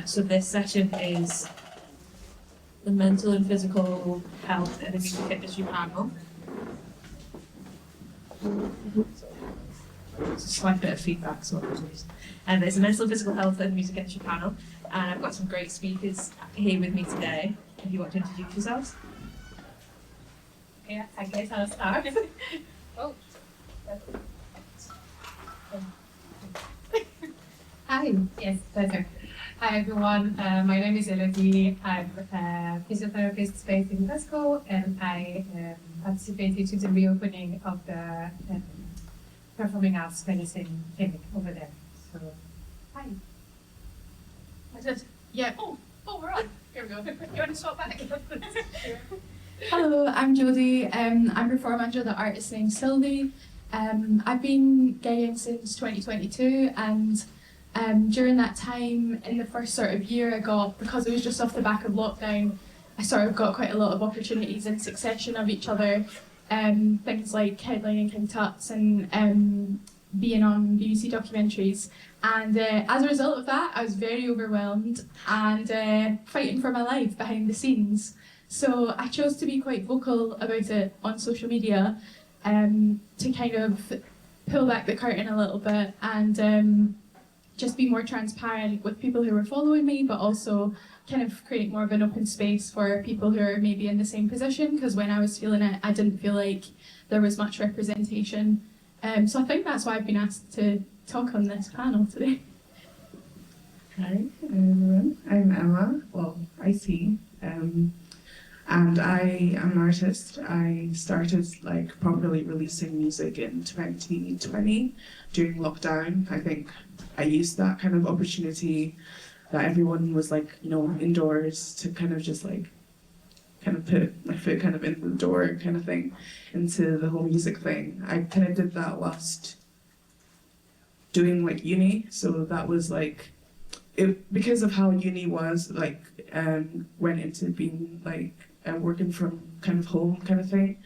So this session is the mental and physical health in the music industry panel. Slight bit of feedback, so apologies. And there's a mental and physical health and music industry panel, and I've got some great speakers here with me today. If you want to introduce yourselves. Yeah, I guess I'll start. Oh. Hi, yes, pleasure. Hi everyone, my name is Elodie. I'm a physiotherapist based in Glasgow, and I participated to the reopening of the Performing Arts Medicine clinic over there. So, hi. Yeah. Oh, we're on. Here we go. You want to swap back? Hello, I'm Jodi. I'm performing under the artist name SILVI. I've been gigging since 2022, and during that time, in the first sort of year, because it was just off the back of lockdown, I sort of got quite a lot of opportunities in succession of each other. Things like headlining King Tut's and being on BBC documentaries. And as a result of that, I was very overwhelmed and fighting for my life behind the scenes. So I chose to be quite vocal about it on social media to kind of pull back the curtain a little bit and just be more transparent with people who were following me, but also kind of create more of an open space for people who are maybe in the same position, because when I was feeling it, I didn't feel like there was much representation. So I think that's why I've been asked to talk on this panel today. Hi everyone, I'm Emma, AiiTee, and I am an artist. I started properly releasing music in 2020 during lockdown. I think I used that kind of opportunity that everyone was indoors to kind of just put my foot kind of in the door kind of thing into the whole music thing. I kind of did that whilst doing uni, so that was because of how uni was went into being working from kind of home kind of thing.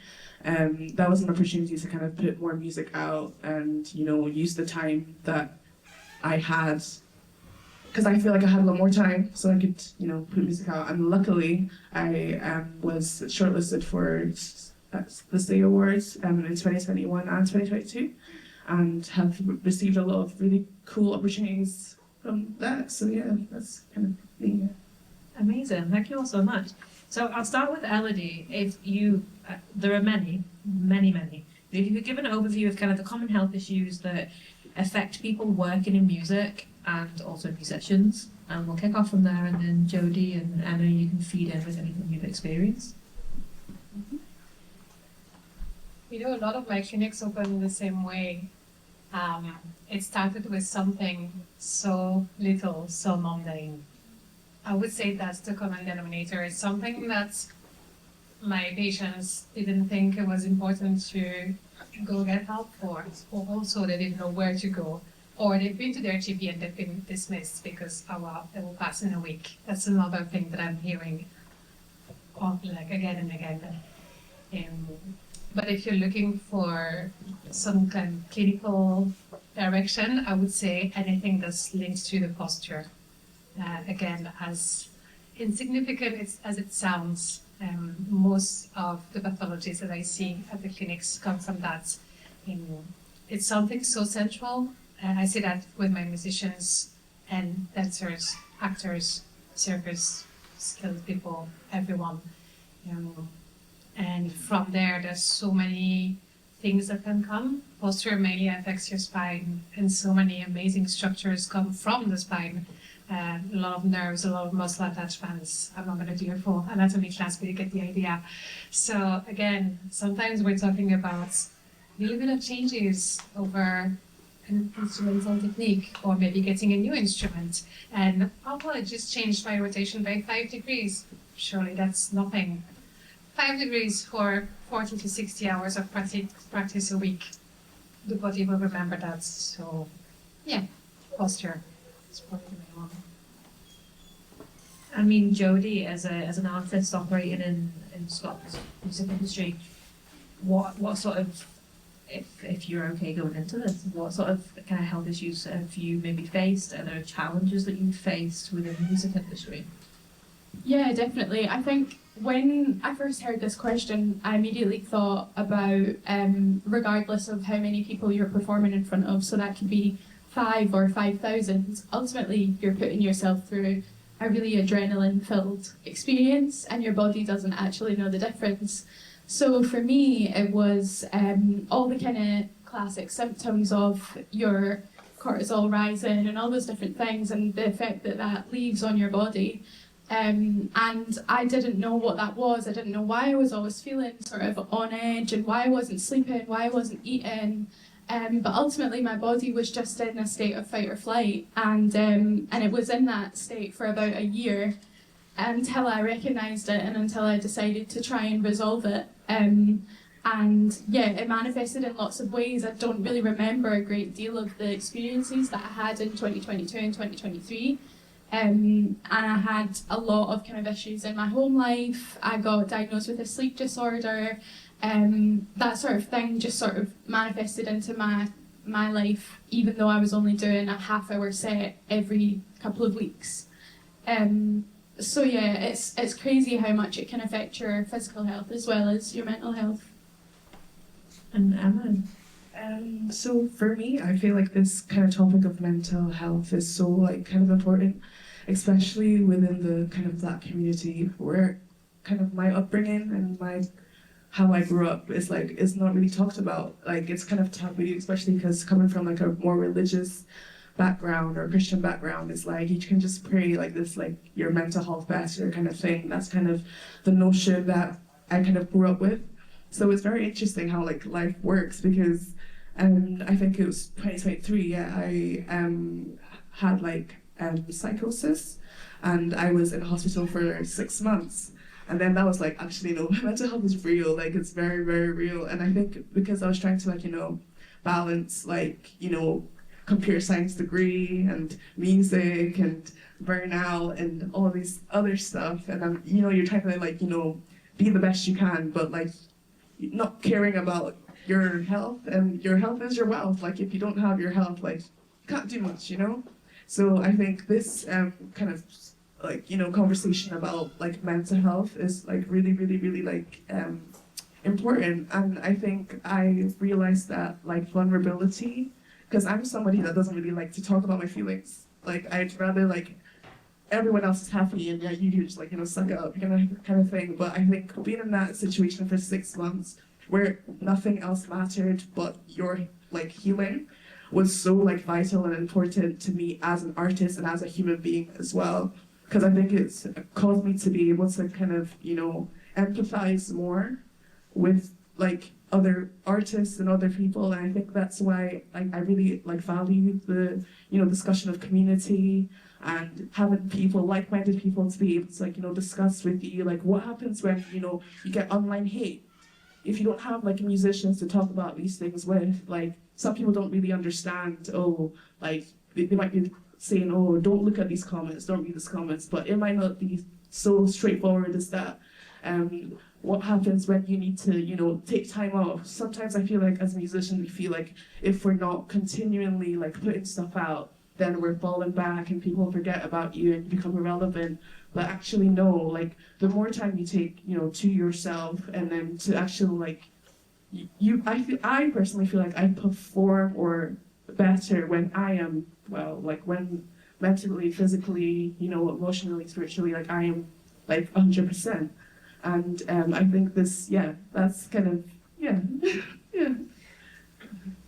That was an opportunity to kind of put more music out and use the time that I had, because I feel like I had a lot more time, so I could put music out. And luckily I was shortlisted for the SEA Awards in 2021 and 2022, and have received a lot of really cool opportunities from that. So yeah, that's kind of me. Amazing, thank you all so much. So I'll start with Elodie. If you, there are many. But if you could give an overview of kind of the common health issues that affect people working in music and also musicians, and we'll kick off from there, and then Jodi and Anna, you can feed in with anything you've experienced. A lot of my clinics open the same way. It started with something so little, so mundane. I would say that's the common denominator. It's something that my patients didn't think it was important to go get help for, or also they didn't know where to go, or they've been to their GP and they've been dismissed because, oh well, it will pass in a week. That's another thing that I'm hearing again and again. But if you're looking for some kind of clinical direction, I would say anything that's linked to the posture. Again, as insignificant as it sounds, most of the pathologies that I see at the clinics come from that. It's something so central. I see that with my musicians and dancers, actors, circus, skilled people, everyone. And from there, there's so many things that can come. Posture mainly affects your spine, and so many amazing structures come from the spine. A lot of nerves, a lot of muscle attachments. I'm not going to do a full anatomy class, but you get the idea. So again, sometimes we're talking about a little bit of changes over an instrumental technique, or maybe getting a new instrument. And oh, well, it just changed my rotation by 5 degrees. Surely that's nothing. 5 degrees for 40 to 60 hours of practice a week. The body will remember that. So yeah, posture. I mean, Jodi, as an artist operating in Scotland's music industry, what sort of if you're okay going into this. What sort of kind of health issues have you maybe faced? Are there challenges that you've faced within the music industry? Yeah, definitely. I think when I first heard this question, I immediately thought about regardless of how many people you're performing in front of, so that could be 5 or 5,000, ultimately you're putting yourself through a really adrenaline-filled experience and your body doesn't actually know the difference. So for me, it was all the kind of classic symptoms of your cortisol rising and all those different things and the effect that that leaves on your body. And I didn't know what that was. I didn't know why I was always feeling sort of on edge and why I wasn't sleeping, why I wasn't eating. But ultimately my body was just in a state of fight or flight, and it was in that state for about a year until I recognised it and until I decided to try and resolve it. And yeah, it manifested in lots of ways. I don't really remember a great deal of the experiences that I had in 2022 and 2023. And I had a lot of kind of issues in my home life. I got diagnosed with a sleep disorder. That sort of thing just sort of manifested into my life, even though I was only doing a half-hour set every couple of weeks. So yeah, it's crazy how much it can affect your physical health as well as your mental health. And Emma? So for me, I feel like this kind of topic of mental health is so like kind of important, especially within the kind of Black community, where kind of my upbringing and how I grew up is not really talked about. Like it's kind of taboo, especially because coming from like a more religious background or Christian background, it's like you can just pray like this, like your mental health better kind of thing. That's kind of the notion that I kind of grew up with. So it's very interesting how like life works, because I think it was 2023, I had like psychosis, and I was in hospital for 6 months. And then that was like, actually, no, mental health is real, like it's very, very real. And I think because I was trying to like, balance like, computer science degree and music and burnout and all these other stuff. And then, you're trying to like, be the best you can, but like not caring about your health, and your health is your wealth. Like if you don't have your health, like you can't do much, So I think this kind of like, conversation about like mental health is like really, really, really like important. And I think I realized that like vulnerability, because I'm somebody that doesn't really like to talk about my feelings. Like I'd rather like everyone else is happy and yeah, you just like, suck it up, kind of thing. But I think being in that situation for 6 months where nothing else mattered but your like healing was so like vital and important to me as an artist and as a human being as well. Because I think it's caused me to be able to kind of, empathize more with like other artists and other people. And I think that's why I really like value the, discussion of community and having people, like-minded people to be able to like, discuss with you, like what happens when, you get online hate. If you don't have like musicians to talk about these things with, like some people don't really understand, like they might be saying, don't look at these comments, don't read these comments, but it might not be so straightforward as that. What happens when you need to, take time off? Sometimes I feel like as musicians, we feel like if we're not continually like putting stuff out, then we're falling back and people forget about you and you become irrelevant. But actually no, like the more time you take, to yourself and then to actually like, I personally feel like I perform or better when I am well, like when mentally, physically, emotionally, spiritually, like I am like 100%. And I think this, that's kind of, yeah.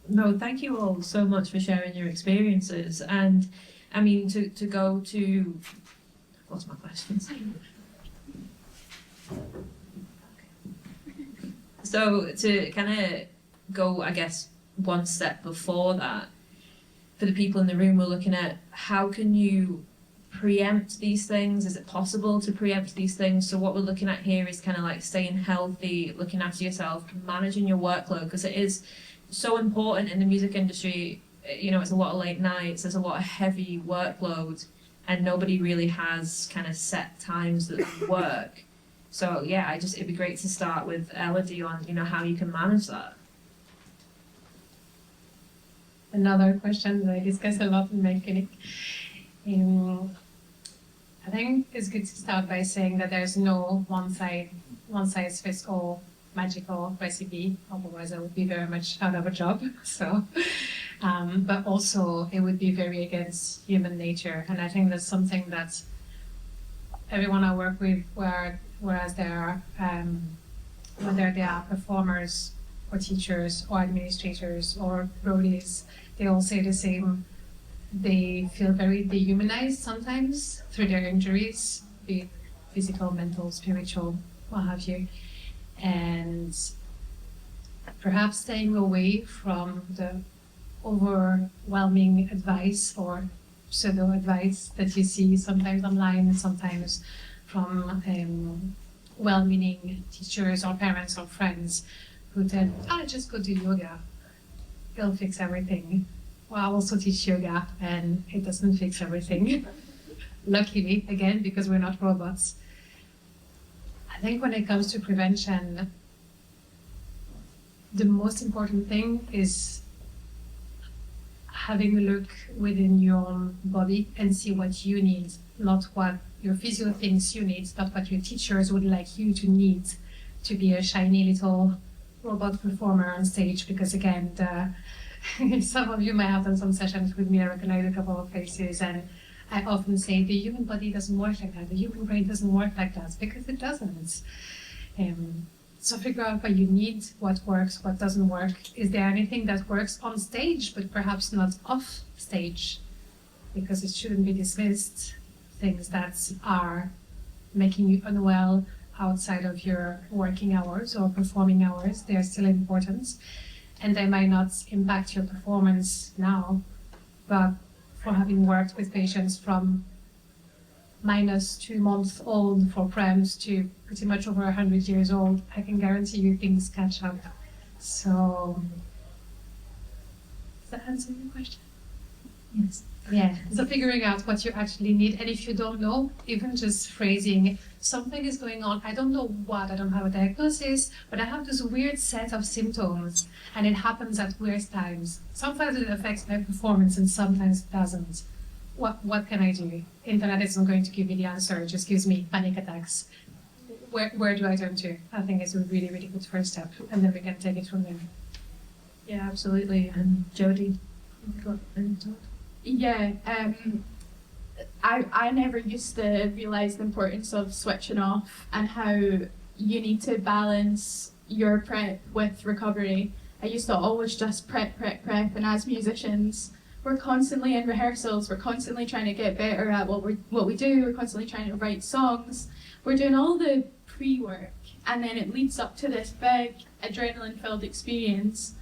No, thank you all so much for sharing your experiences. And I mean, to go to, what's my questions? So to kind of go, I guess, one step before that, for the people in the room, we're looking at how can you preempt these things? Is it possible to preempt these things? So what we're looking at here is kind of like staying healthy, looking after yourself, managing your workload, because it is so important in the music industry. It's a lot of late nights, there's a lot of heavy workload, and nobody really has kind of set times that they work. So yeah, it'd be great to start with Elodie on, how you can manage that. another question that I discuss a lot in my clinic. I think it's good to start by saying that there's no one size fits all magical recipe. Otherwise, I would be very much out of a job. So, but also it would be very against human nature, and I think that's something that everyone I work with, whereas there are whether they are performers or teachers or administrators or roadies, they all say the same. They feel very dehumanized sometimes through their injuries, be it physical, mental, spiritual, what have you. And perhaps staying away from the overwhelming advice or pseudo advice that you see sometimes online, sometimes from well-meaning teachers or parents or friends who tell, just go do yoga, it'll fix everything. Well, I also teach yoga and it doesn't fix everything. Luckily, again, because we're not robots. I think when it comes to prevention, the most important thing is having a look within your own body and see what you need, not what your physio thinks you need, not what your teachers would like you to need to be a shiny little robot performer on stage. Because again, some of you might have done some sessions with me, I recognize a couple of faces, and I often say the human body doesn't work like that, the human brain doesn't work like that, because it doesn't. So figure out what you need, what works, what doesn't work. Is there anything that works on stage, but perhaps not off stage? Because it shouldn't be dismissed. Things that are making you unwell outside of your working hours or performing hours, they are still important. And they might not impact your performance now, but for having worked with patients from -2 months old for pre-empt to pretty much over 100 years old, I can guarantee you things catch up. So, does that answer your question? Yes. Yeah, so figuring out what you actually need, and if you don't know, even just phrasing, something is going on, I don't know what, I don't have a diagnosis, but I have this weird set of symptoms, and it happens at weird times. Sometimes it affects my performance, and sometimes it doesn't. What can I do? Internet isn't going to give me the answer, it just gives me panic attacks. Where do I turn to? I think it's a really, really good first step, and then we can take it from there. Yeah, absolutely. And Jodi, you got any thought? Yeah, I never used to realise the importance of switching off and how you need to balance your prep with recovery. I used to always just prep, and as musicians, we're constantly in rehearsals, we're constantly trying to get better at what we do, we're constantly trying to write songs, we're doing all the pre-work, and then it leads up to this big adrenaline-filled experience.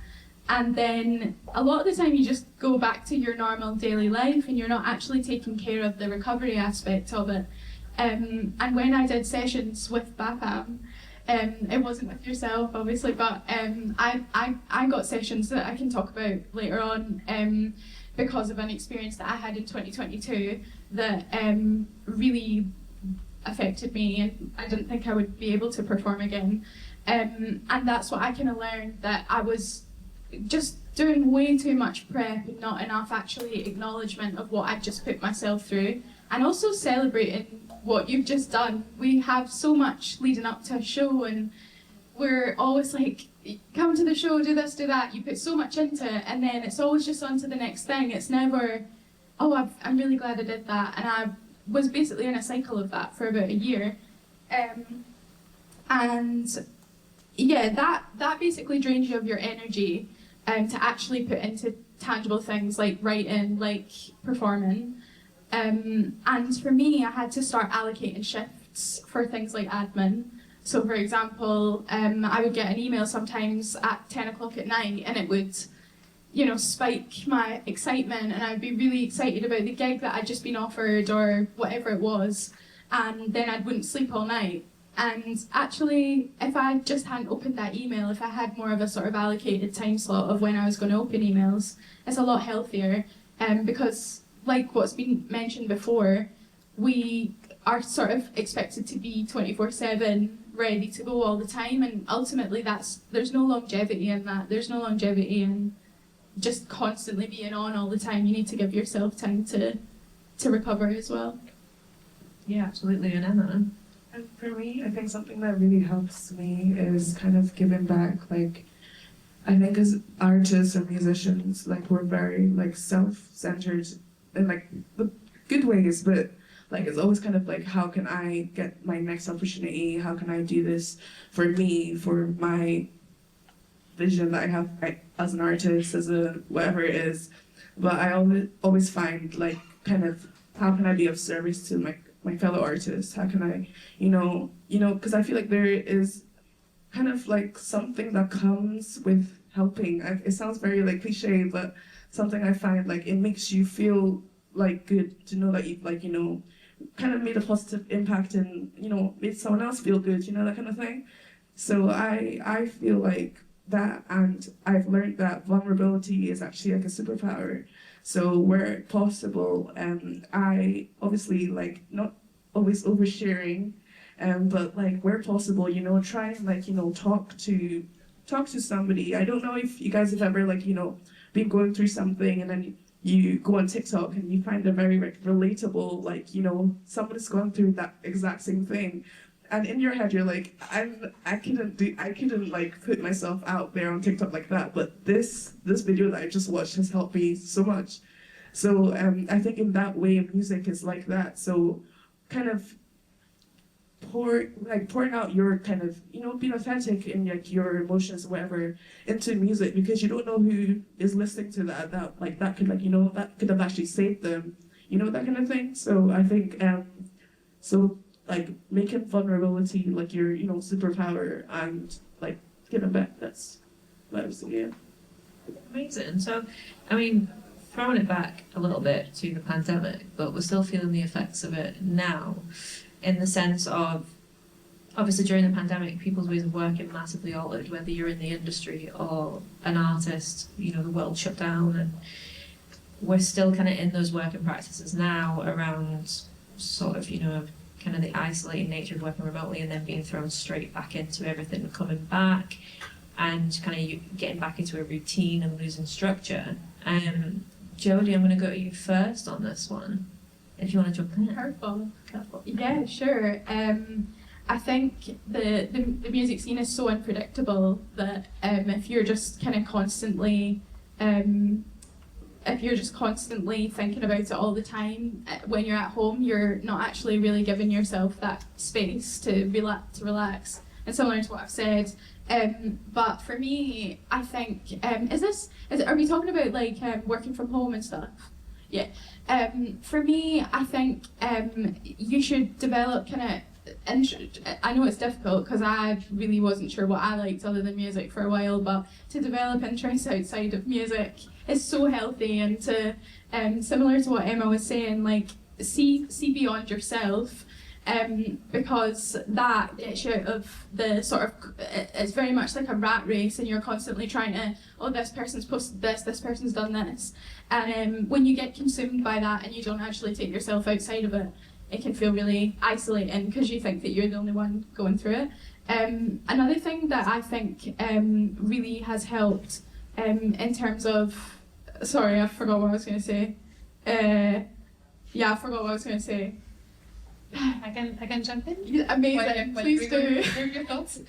And then a lot of the time you just go back to your normal daily life and you're not actually taking care of the recovery aspect of it. And when I did sessions with BAPAM, it wasn't with yourself obviously, but I got sessions that I can talk about later on because of an experience that I had in 2022 that really affected me, and I didn't think I would be able to perform again. And that's what I kind of learned, that I was just doing way too much prep and not enough actually acknowledgement of what I've just put myself through, and also celebrating what you've just done. We have so much leading up to a show and we're always like, come to the show, do this, do that. You put so much into it and then it's always just on to the next thing. It's never, oh, I'm really glad I did that. And I was basically in a cycle of that for about a year. And yeah, that basically drains you of your energy to actually put into tangible things like writing, like performing. And for me, I had to start allocating shifts for things like admin. So for example, I would get an email sometimes at 10 o'clock at night and it would, you know, spike my excitement, and I'd be really excited about the gig that I'd just been offered or whatever it was, and then I wouldn't sleep all night. And actually, if I just hadn't opened that email, if I had more of a sort of allocated time slot of when I was going to open emails, it's a lot healthier. Because, like what's been mentioned before, we are sort of expected to be 24/7, ready to go all the time, and ultimately there's no longevity in that. There's no longevity in just constantly being on all the time. You need to give yourself time to recover as well. Yeah, absolutely. And Emma? And for me, I think something that really helps me is kind of giving back. Like, I think as artists and musicians, like, we're very, like, self-centered in, like, the good ways, but, like, it's always kind of like, how can I get my next opportunity? How can I do this for me, for my vision that I have as an artist, as a whatever it is? But I always find, like, kind of, how can I be of service to my fellow artists? How can I, because I feel like there is kind of like something that comes with helping. It sounds very like cliche, but something I find like it makes you feel like good to know that you've like, kind of made a positive impact and, made someone else feel good, that kind of thing. So I feel like that, and I've learned that vulnerability is actually like a superpower. So where possible, I obviously like not always oversharing, but like where possible, try and like, talk to somebody. I don't know if you guys have ever like, been going through something and then you go on TikTok and you find it very like relatable, like, someone's gone through that exact same thing. And in your head, you're like, I couldn't like put myself out there on TikTok like that. But this video that I just watched has helped me so much. So I think in that way, music is like that. So kind of pouring out your kind of, being authentic in like your emotions or whatever into music, because you don't know who is listening to that could like, that could have actually saved them, that kind of thing. So I think like making vulnerability like your superpower and like giving back, that's what I was thinking. Amazing. So, I mean, throwing it back a little bit to the pandemic, but we're still feeling the effects of it now, in the sense of, obviously during the pandemic, people's ways of working massively altered, whether you're in the industry or an artist, the world shut down, and we're still kind of in those working practices now around sort of, kind of the isolating nature of working remotely and then being thrown straight back into everything coming back and kind of getting back into a routine and losing structure. Jodi, I'm going to go to you first on this one, if you want to jump in. Careful. Yeah, sure. I think the music scene is so unpredictable that if you're just kind of constantly thinking about it all the time, when you're at home, you're not actually really giving yourself that space to relax. And similar to what I've said, but for me, I think are we talking about like working from home and stuff? Yeah. For me, I think you should develop kind of. I know it's difficult because I really wasn't sure what I liked other than music for a while, but to develop interests outside of music is so healthy, and to similar to what Emma was saying, like see beyond yourself, because that gets you out of the sort of, it's very much like a rat race, and you're constantly trying to, this person's posted this person's done this, and when you get consumed by that and you don't actually take yourself outside of it, it can feel really isolating because you think that you're the only one going through it. Another thing that I think really has helped in terms of, sorry, I forgot what I was going to say. I forgot what I was going to say. I can jump in? Yeah, amazing, please do. Hear your thoughts.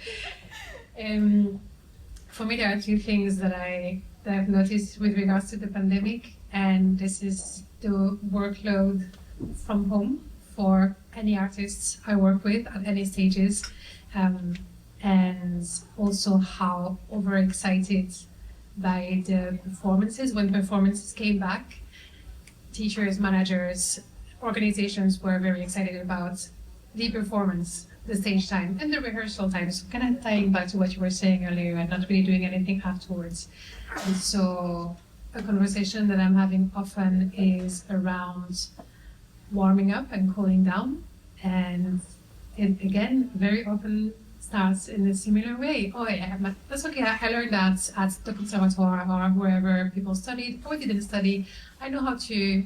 For me, there are two things that I've noticed with regards to the pandemic, and this is the workload from home for any artists I work with at any stages, and also how overexcited by the performances. When performances came back, teachers, managers, organizations were very excited about the performance, the stage time, and the rehearsal time. So kind of tying back to what you were saying earlier and not really doing anything afterwards. And so a conversation that I'm having often is around warming up and cooling down, and it again very often starts in a similar way. Oh yeah, that's okay. I learned that at the conservatoire or wherever people studied. Or didn't study. I know how to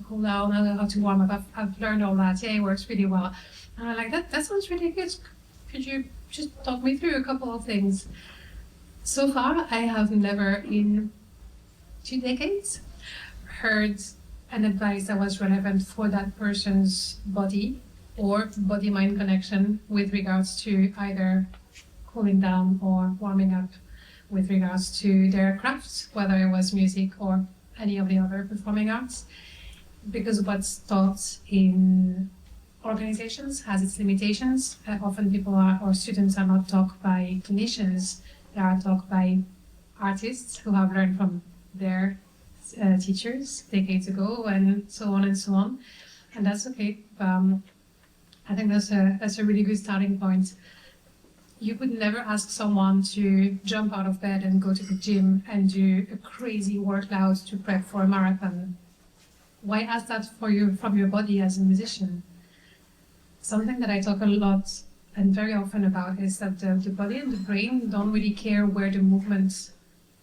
cool down, how to warm up. I've learned all that. Yeah, it works really well. And I'm like, that sounds really good. Could you just talk me through a couple of things? So far, I have never in 2 decades, heard an advice that was relevant for that person's body or body-mind connection with regards to either cooling down or warming up with regards to their craft, whether it was music or any of the other performing arts. Because what's taught in organizations has its limitations. Often people are, or students are not taught by clinicians, they are taught by artists who have learned from their teachers decades ago, and so on and so on. And that's okay. I think that's a really good starting point. You would never ask someone to jump out of bed and go to the gym and do a crazy workout to prep for a marathon. Why ask that from your body as a musician? Something that I talk a lot and very often about is that the body and the brain don't really care where the movement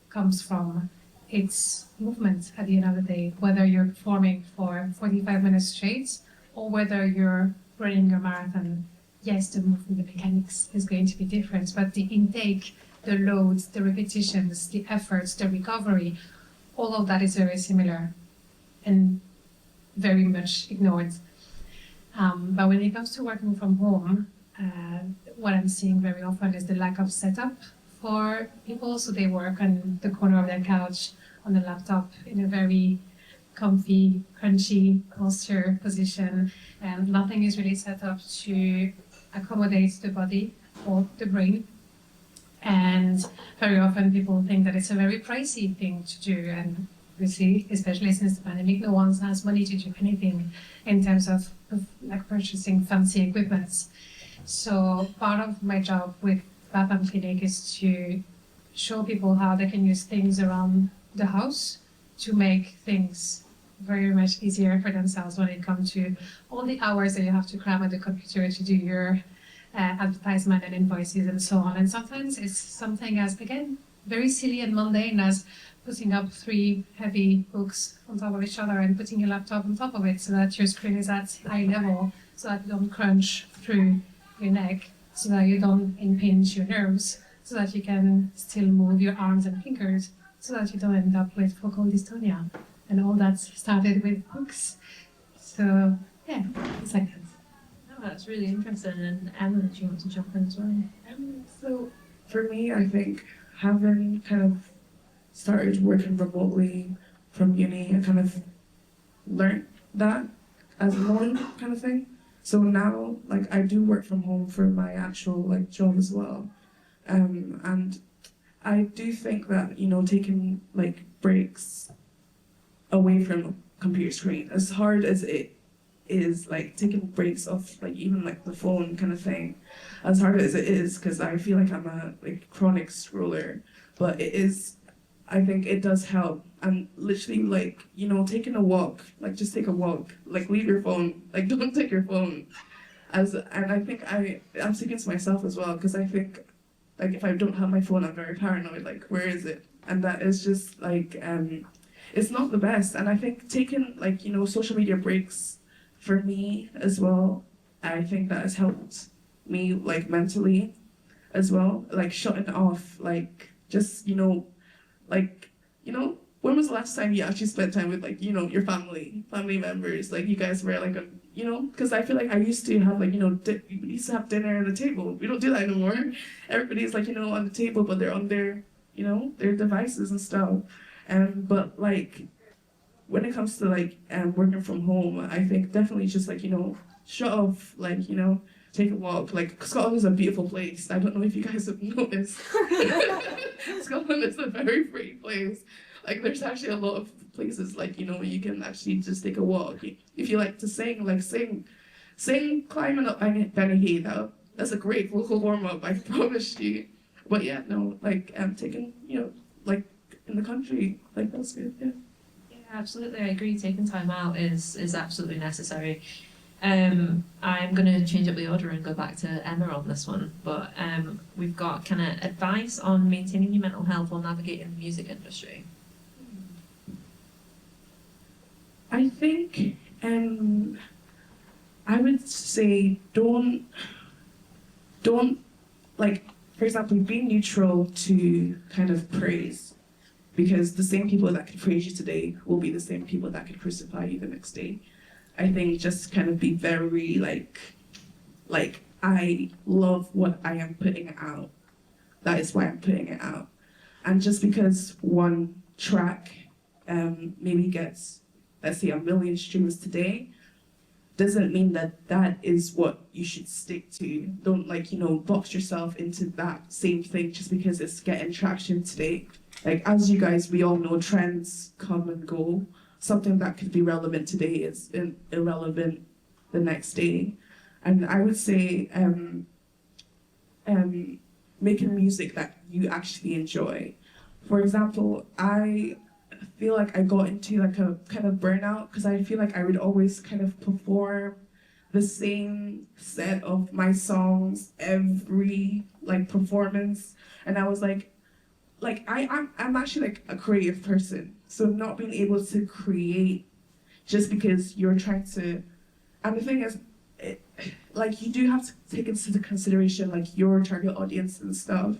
comes from. It's movement at the end of the day, whether you're performing for 45 minutes straight or whether you're running a marathon. Yes, the movement, the mechanics is going to be different, but the intake, the loads, the repetitions, the efforts, the recovery, all of that is very similar and very much ignored. But when it comes to working from home, what I'm seeing very often is the lack of setup for people. So they work on the corner of their couch, on the laptop, in a very comfy, crunchy posture position, and nothing is really set up to accommodate the body or the brain. And very often people think that it's a very pricey thing to do, and obviously, especially since the pandemic, no one has money to do anything in terms of like purchasing fancy equipment. So part of my job with BAPAM Clinic is to show people how they can use things around the house to make things very much easier for themselves when it comes to all the hours that you have to cram at the computer to do your advertisement and invoices and so on. And sometimes it's something as, again, very silly and mundane as putting up 3 heavy books on top of each other and putting your laptop on top of it so that your screen is at eye level, so that you don't crunch through your neck, so that you don't impinge your nerves, so that you can still move your arms and fingers, so that you don't end up with focal dystonia. And all that started with books. So yeah, it's like that. No, that's really interesting. And Emma, do you want to jump in as well? So for me, I think having kind of started working remotely from uni, I kind of learned that as a norm kind of thing. So now, like, I do work from home for my actual like job as well, and I do think that, you know, taking like breaks away from a computer screen, as hard as it is, like taking breaks off like even like the phone kind of thing, as hard as it is, because I feel like I'm a like chronic scroller, but it is, I think it does help. And literally, like, you know, taking a walk, like just take a walk, like leave your phone, like don't take your phone. And I think I'm speaking to myself as well, because I think like if I don't have my phone, I'm very paranoid, like where is it? And that is just like it's not the best. And I think taking like, you know, social media breaks for me as well, I think that has helped me like mentally as well, like shutting off, like just, you know, like, you know, when was the last time you actually spent time with like, you know, your family members, like you guys were like, you know, because I feel like I used to have like, you know, we used to have dinner at the table. We don't do that anymore. Everybody's like, you know, on the table, but they're on their, you know, their devices and stuff. But like when it comes to like working from home, I think definitely just like, you know, shut off, like, you know, take a walk. Like Scotland is a beautiful place. I don't know if you guys have noticed. Scotland is a very pretty place. Like there's actually a lot of places like, you know, you can actually just take a walk. If you like to sing, like sing climbing up Benny, that's a great vocal warm up, I promise you. But yeah, no, like taking, you know, like in the country, like that's good, yeah. Yeah, absolutely, I agree. Taking time out is absolutely necessary. I'm going to change up the order and go back to Emma on this one, but we've got kind of advice on maintaining your mental health while navigating the music industry. I think I would say don't like, for example, be neutral to kind of praise. because the same people that could praise you today will be the same people that could crucify you the next day. I think just kind of be very like I love what I am putting out. That is why I'm putting it out. And just because one track maybe gets, let's say, 1 million streams today, doesn't mean that that is what you should stick to. Don't box yourself into that same thing just because it's getting traction today. Like, as you guys, we all know, trends come and go. Something that could be relevant today is irrelevant the next day. And I would say making music that you actually enjoy. For example, I feel like I got into like a kind of burnout because I feel like I would always kind of perform the same set of my songs every performance, and I was I'm actually like a creative person, so not being able to create just because you're trying to, and the thing is, you do have to take into consideration your target audience and stuff,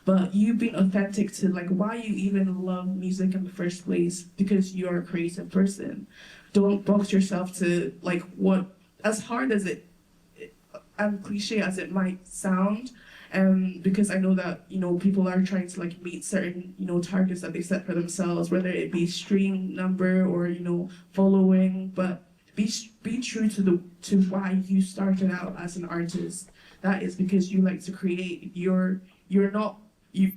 but you being authentic to why you even love music in the first place, because you're a creative person. Don't box yourself to what, as hard as it and cliche as it might sound, because I know that people are trying to meet certain targets that they set for themselves, whether it be stream number or following, but be true to why you started out as an artist. That is because you like to create. You're not you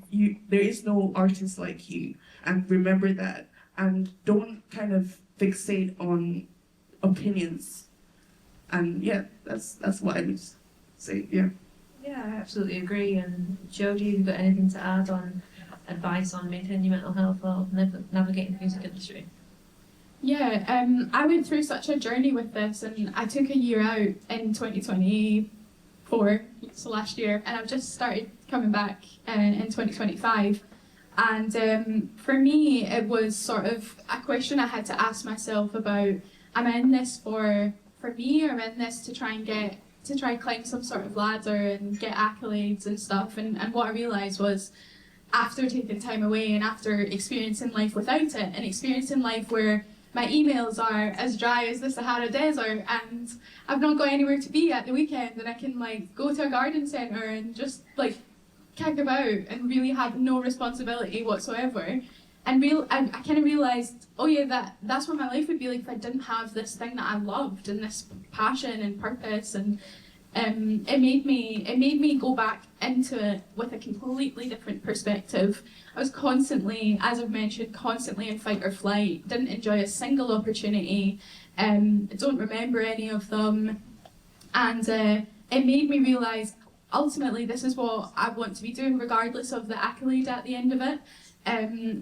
there is no artist like you, and remember that, and don't kind of fixate on opinions. And yeah, that's what I would say. Yeah. Yeah, I absolutely agree. And Jodi, have you got anything to add on advice on maintaining your mental health while navigating the music industry? Yeah, I went through such a journey with this, and I took a year out in 2024, so last year, and I've just started coming back in 2025. And for me, it was sort of a question I had to ask myself about, am I in this for me, or am I in this to try and climb some sort of ladder and get accolades and stuff? And what I realised was, after taking time away and after experiencing life without it, and experiencing life where my emails are as dry as the Sahara Desert, and I've not got anywhere to be at the weekend, and I can go to a garden centre and just kick about and really have no responsibility whatsoever. And I kind of realised, oh yeah, that's what my life would be like if I didn't have this thing that I loved and this passion and purpose. And it made me go back into it with a completely different perspective. I was constantly, as I've mentioned, constantly in fight or flight. Didn't enjoy a single opportunity. Don't remember any of them. And it made me realise, ultimately, this is what I want to be doing, regardless of the accolade at the end of it.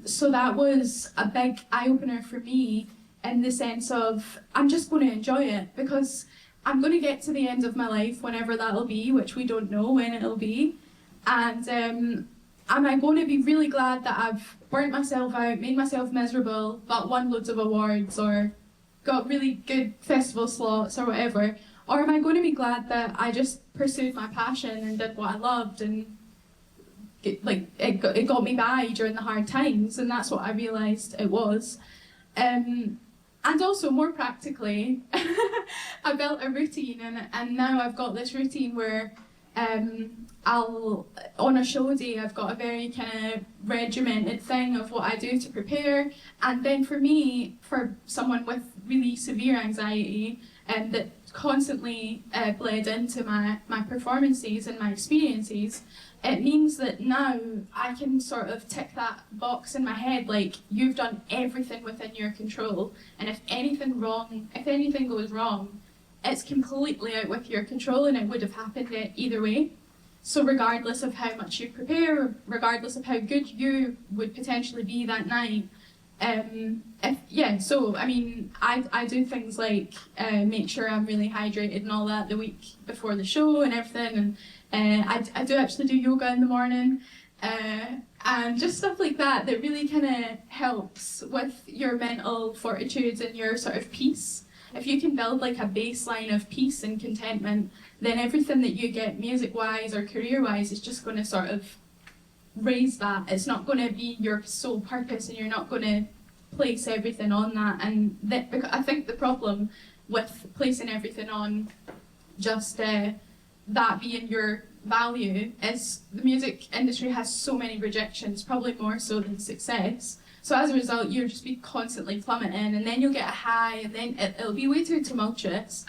So that was a big eye-opener for me, in the sense of, I'm just going to enjoy it, because I'm going to get to the end of my life, whenever that'll be, which we don't know when it'll be. And am I going to be really glad that I've burnt myself out, made myself miserable, but won loads of awards or got really good festival slots or whatever? Or am I going to be glad that I just pursued my passion and did what I loved, and it got me by during the hard times? And that's what I realised it was. And also, more practically, I built a routine, and now I've got this routine where on a show day, I've got a very kind of regimented thing of what I do to prepare. And then for me, for someone with really severe anxiety, that constantly bled into my performances and my experiences, it means that now I can sort of tick that box in my head, you've done everything within your control, and if anything goes wrong, it's completely out with your control, and it would have happened either way. So regardless of how much you prepare, regardless of how good you would potentially be that night, so I mean, I do things like make sure I'm really hydrated and all that the week before the show and everything, and I do actually do yoga in the morning, and just stuff like that really kind of helps with your mental fortitude and your sort of peace. If you can build a baseline of peace and contentment, then everything that you get music-wise or career-wise is just going to sort of raise that. It's not going to be your sole purpose, and you're not going to place everything on that. And because I think the problem with placing everything on just that being your value is the music industry has so many rejections, probably more so than success. So as a result, you'll just be constantly plummeting, and then you'll get a high, and then it'll be way too tumultuous,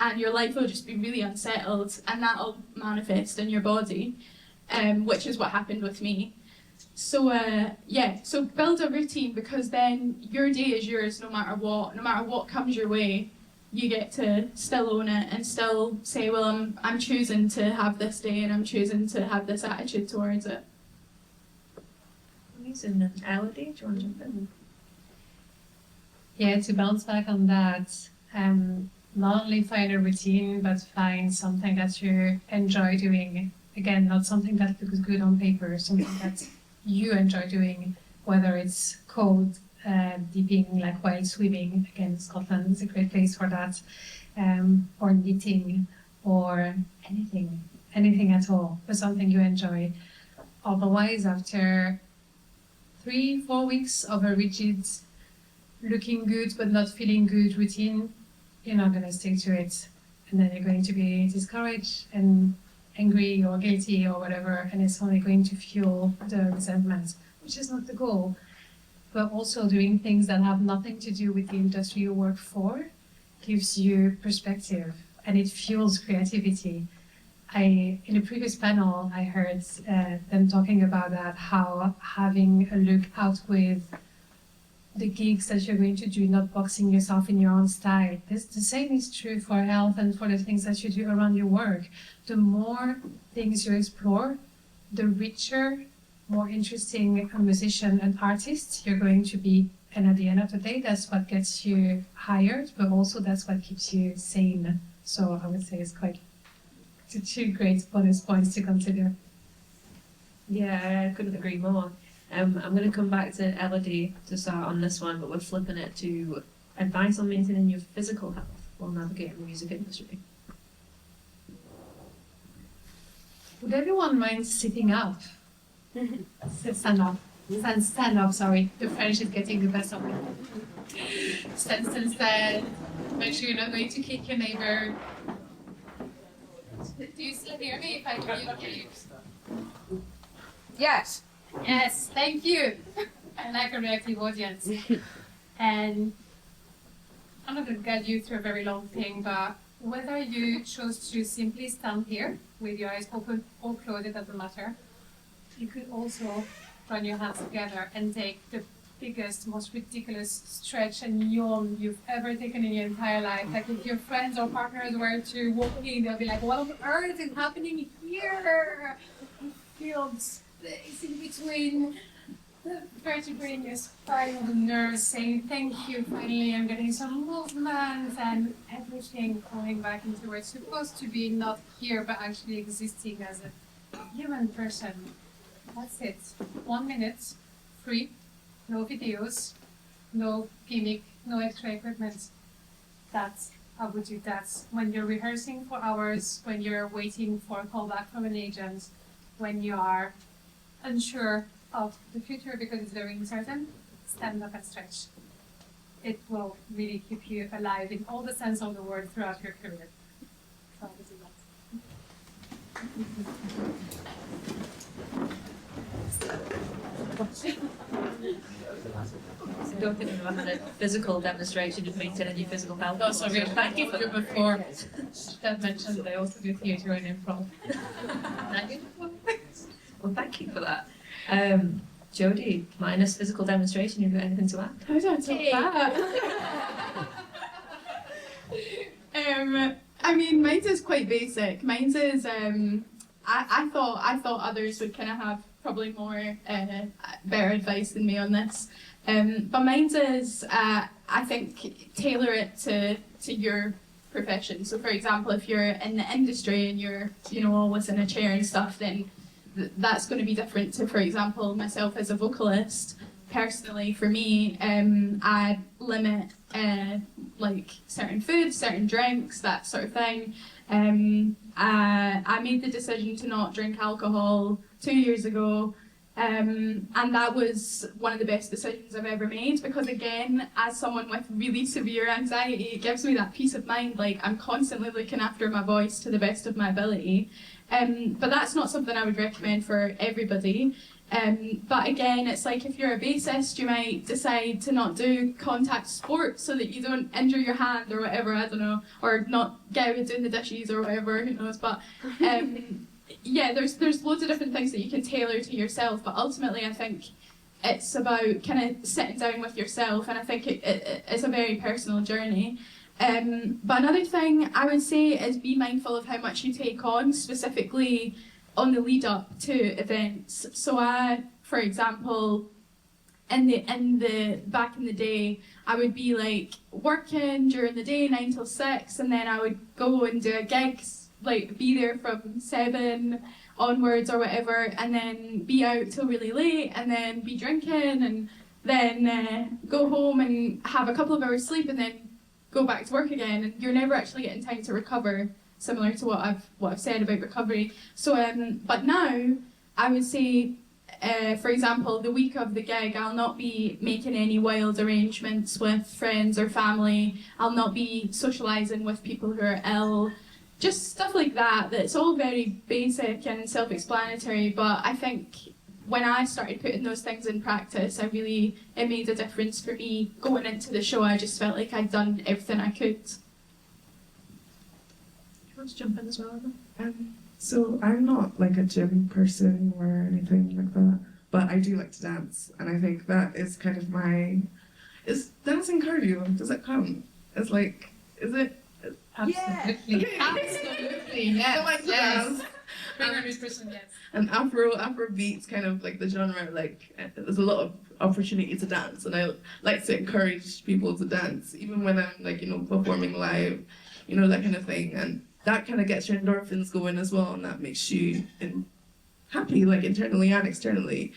and your life will just be really unsettled, and that'll manifest in your body, which is what happened with me. So so build a routine, because then your day is yours no matter what comes your way. You get to still own it and still say, well, I'm choosing to have this day, and I'm choosing to have this attitude towards it. Amazing. Elodie, do you want to jump in? Yeah, to bounce back on that, not only find a routine, but find something that you enjoy doing. Again, not something that looks good on paper, something that you enjoy doing, whether it's code, dipping, like while swimming. Again, Scotland is a great place for that, or knitting, or anything at all, but something you enjoy. Otherwise, after 3-4 weeks of a rigid, looking good but not feeling good routine, you're not going to stick to it, and then you're going to be discouraged and angry or guilty or whatever, and it's only going to fuel the resentment, which is not the goal. But also doing things that have nothing to do with the industry you work for gives you perspective, and it fuels creativity. In a previous panel, I heard them talking about that, how having a look out with the gigs that you're going to do, not boxing yourself in your own style. The same is true for health and for the things that you do around your work. The more things you explore, the richer, more interesting a musician and artist you're going to be. And at the end of the day, that's what gets you hired, but also that's what keeps you sane. So I would say it's quite two great bonus points to consider. Yeah, I couldn't agree more. I'm going to come back to Elodie to start on this one, but we're flipping it to advice on maintaining your physical health while navigating the music industry. Would everyone mind sitting up? Stand up. Stand up, sorry. The French is getting the best of me. Stand. Make sure you're not going to kick your neighbor. Do you still hear me if I communicate you? Yes. Yes, thank you. I like a reactive audience. And I'm not going to guide you through a very long thing, but whether you chose to simply stand here with your eyes open or closed, it doesn't matter. You could also run your hands together and take the biggest, most ridiculous stretch and yawn you've ever taken in your entire life. Like if your friends or partners were to walk in, they'll be like, what on earth is happening here? You feel the space in between the vertebrae in your spine and the nerves saying, thank you, finally I'm getting some movement, and everything going back into where it's supposed to be, not here, but actually existing as a human person. That's it. 1 minute, free. No videos, no gimmick, no extra equipment. That's how we do that. When you're rehearsing for hours, when you're waiting for a call back from an agent, when you are unsure of the future because it's very uncertain, stand up and stretch. It will really keep you alive in all the sense of the word throughout your career. So this is Don't think I've had a physical demonstration of maintaining your physical health. Oh, sorry, thank you for before. That mentioned that I also do theatre and improv. Well, thank you for that. Jodi, minus physical demonstration, you've got anything to add? How do I top that? I mean, mine's is quite basic. Mine's is, I thought others would kind of have probably more better advice than me on this. But mine's is, I think, tailor it to your profession. So, for example, if you're in the industry and you're, always in a chair and stuff, then that's going to be different to, for example, myself as a vocalist. Personally, for me, I limit like certain foods, certain drinks, that sort of thing. I made the decision to not drink alcohol 2 years ago. And that was one of the best decisions I've ever made, because again, as someone with really severe anxiety, it gives me that peace of mind, like I'm constantly looking after my voice to the best of my ability. But that's not something I would recommend for everybody. But again, it's like if you're a bassist, you might decide to not do contact sports so that you don't injure your hand or whatever, I don't know, or not get out of doing the dishes or whatever, who knows. But yeah, there's loads of different things that you can tailor to yourself, but ultimately I think it's about kind of sitting down with yourself, and I think it's a very personal journey. But another thing I would say is be mindful of how much you take on, specifically on the lead up to events. So I, for example, in the back in the day, I would be like working during the day 9 till 6, and then I would go and do a gigs, like be there from 7 onwards or whatever, and then be out till really late, and then be drinking, and then go home and have a couple of hours sleep, and then go back to work again, and you're never actually getting time to recover, similar to what I've said about recovery. So but now I would say, for example, the week of the gig, I'll not be making any wild arrangements with friends or family. I'll not be socialising with people who are ill. Just stuff like that, that's all very basic and self-explanatory, but I think when I started putting those things in practice, it made a difference for me. Going into the show, I just felt like I'd done everything I could. Do you want to jump in as well, Emma? So I'm not like a gym person or anything like that, but I do like to dance, and I think that is kind of is dancing cardio? Does it count? It's like, is it? Absolutely. Yeah. Absolutely. Yes. I like to yes. dance. 300%, yes. And Afro beats kind of like the genre, like there's a lot of opportunity to dance, and I like to encourage people to dance, even when I'm like, performing live, that kind of thing, and that kind of gets your endorphins going as well, and that makes you happy, like internally and externally.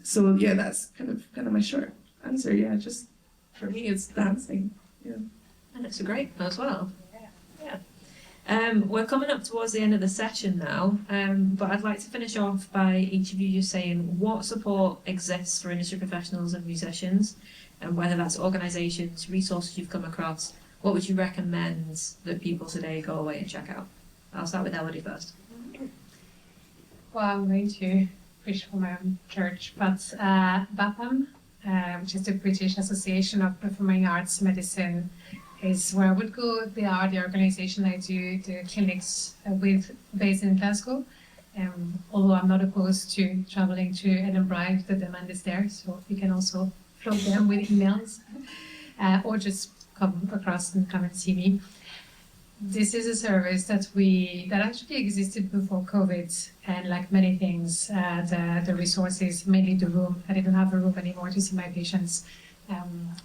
So yeah, that's kind of my short answer. Yeah, just for me, it's dancing. Yeah. And it's a great as well. Yeah. We're coming up towards the end of the session now, but I'd like to finish off by each of you just saying what support exists for industry professionals and musicians, and whether that's organisations, resources you've come across. What would you recommend that people today go away and check out? I'll start with Elodie first. Well, I'm going to preach for my own church, but BAPAM, which is the British Association of Performing Arts Medicine, is where I would go. They are the organisation I do the clinics with, based in Glasgow. Although I'm not opposed to travelling to Edinburgh if the demand is there, so you can also float them with emails, or just come across and come and see me. This is a service that actually existed before COVID, and like many things, the resources, mainly the room. I didn't have a room anymore to see my patients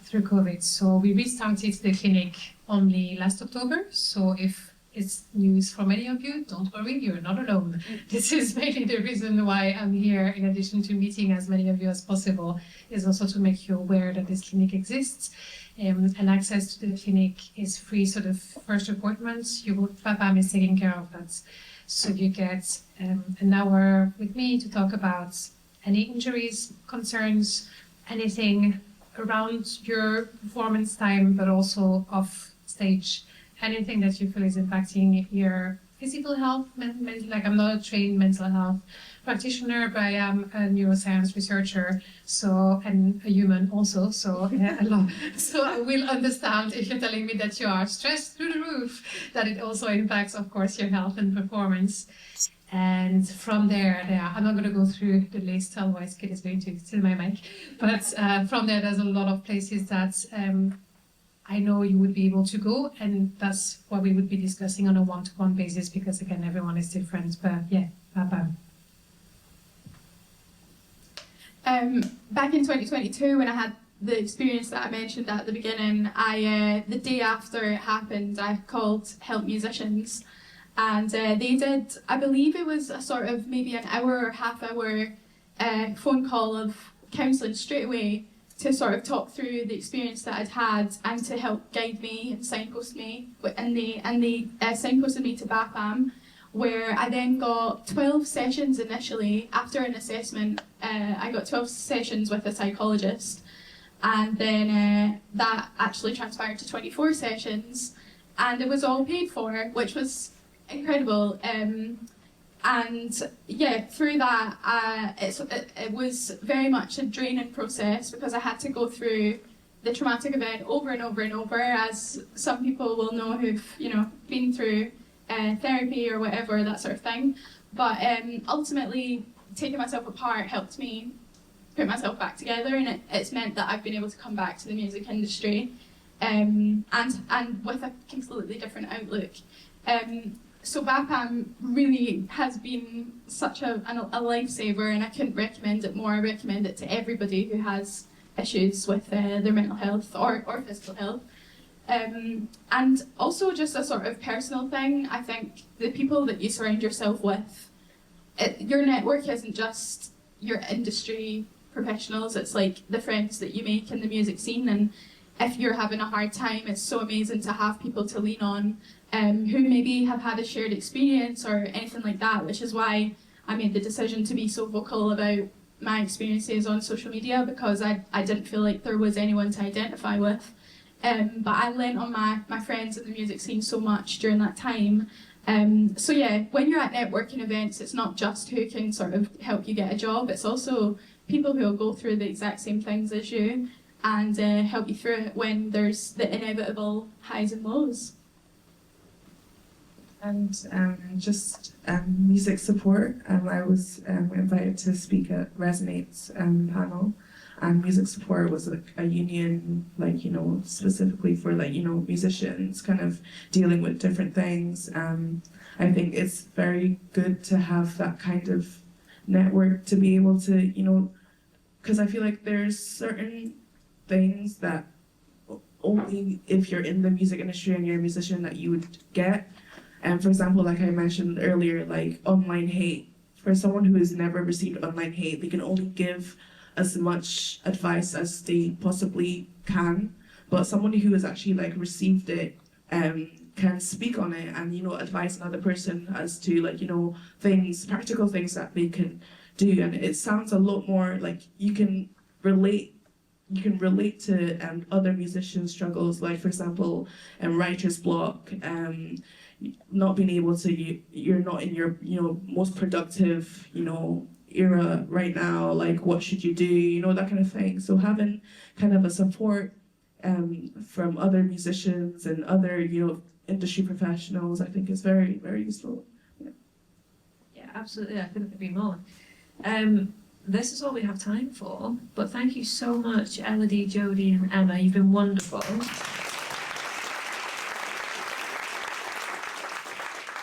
through COVID. So we restarted the clinic only last October. So if it's news for many of you, don't worry, you're not alone. This is mainly the reason why I'm here, in addition to meeting as many of you as possible, is also to make you aware that this clinic exists. And access to the clinic is free, so the first appointment, BAPAM is taking care of that. So you get an hour with me to talk about any injuries, concerns, anything around your performance time, but also off stage, anything that you feel is impacting your physical health. Like, I'm not a trained mental health practitioner, but I am a neuroscience researcher, and a human also, so I will understand if you're telling me that you are stressed through the roof, that it also impacts, of course, your health and performance. And from there, I'm not going to go through the list, otherwise Kitt is going to steal my mic, but from there's a lot of places that I know you would be able to go, and that's what we would be discussing on a one-to-one basis, because again, everyone is different, but yeah, BAPAM. Back in 2022, when I had the experience that I mentioned at the beginning, the day after it happened, I called Help Musicians, and they did, I believe it was a sort of maybe an hour or half-hour phone call of counselling straight away to sort of talk through the experience that I'd had and to help guide me and signpost me, and they signposted me to BAPAM, where I then got 12 sessions initially after an assessment I got 12 sessions with a psychologist, and then that actually transpired to 24 sessions, and it was all paid for, which was incredible. And yeah, through that, it was very much a draining process because I had to go through the traumatic event over and over and over, as some people will know who've been through therapy or whatever, that sort of thing. But ultimately, taking myself apart helped me put myself back together, and it's meant that I've been able to come back to the music industry, and with a completely different outlook. So BAPAM really has been such a lifesaver, and I couldn't recommend it more. I recommend it to everybody who has issues with their mental health or physical health. And also just a sort of personal thing, I think the people that you surround yourself with, your network isn't just your industry professionals, it's like the friends that you make in the music scene, and if you're having a hard time, it's so amazing to have people to lean on who maybe have had a shared experience or anything like that, which is why I made the decision to be so vocal about my experiences on social media, because I didn't feel like there was anyone to identify with. But I lent on my friends in the music scene so much during that time. So yeah, when you're at networking events, it's not just who can sort of help you get a job, it's also people who will go through the exact same things as you and help you through it when there's the inevitable highs and lows. And just music support. I was invited to speak at Resonate's panel, and music support was like a union, specifically for musicians, kind of dealing with different things. I think it's very good to have that kind of network to be able to, because I feel like there's certain things that only if you're in the music industry and you're a musician that you would get. And for example, like I mentioned earlier, like online hate. For someone who has never received online hate, they can only give as much advice as they possibly can. But someone who has actually received it can speak on it and advise another person as to things, practical things that they can do. And it sounds a lot more like you can relate to other musicians' struggles, like for example, writer's block, not being able to, you're not in your most productive era right now, like what should you do, that kind of thing. So having kind of a support from other musicians and other industry professionals, I think is very, very useful. Yeah, absolutely, I couldn't agree more. This is all we have time for, but thank you so much, Elodie, Jodi and Emma, you've been wonderful.